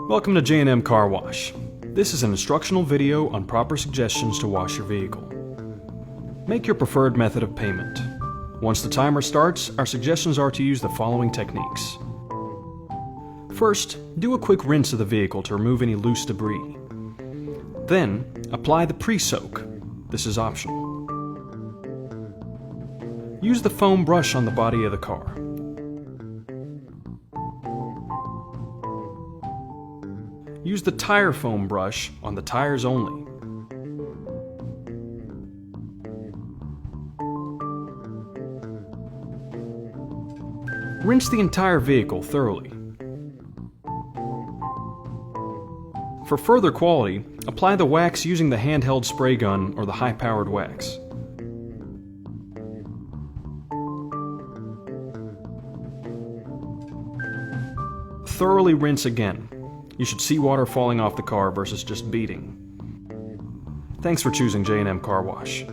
Welcome to J&M Car Wash. This is an instructional video on proper suggestions to wash your vehicle. Make your preferred method of payment. Once the timer starts, our suggestions are to use the following techniques. First, do a quick rinse of the vehicle to remove any loose debris. Then, apply the pre-soak. This is optional. Use the foam brush on the body of the car. Use the tire foam brush on the tires only. Rinse the entire vehicle thoroughly. For further quality, apply the wax using the handheld spray gun or the high-powered wax. Thoroughly rinse again. You should see water falling off the car versus just beading. Thanks for choosing J&M Car Wash.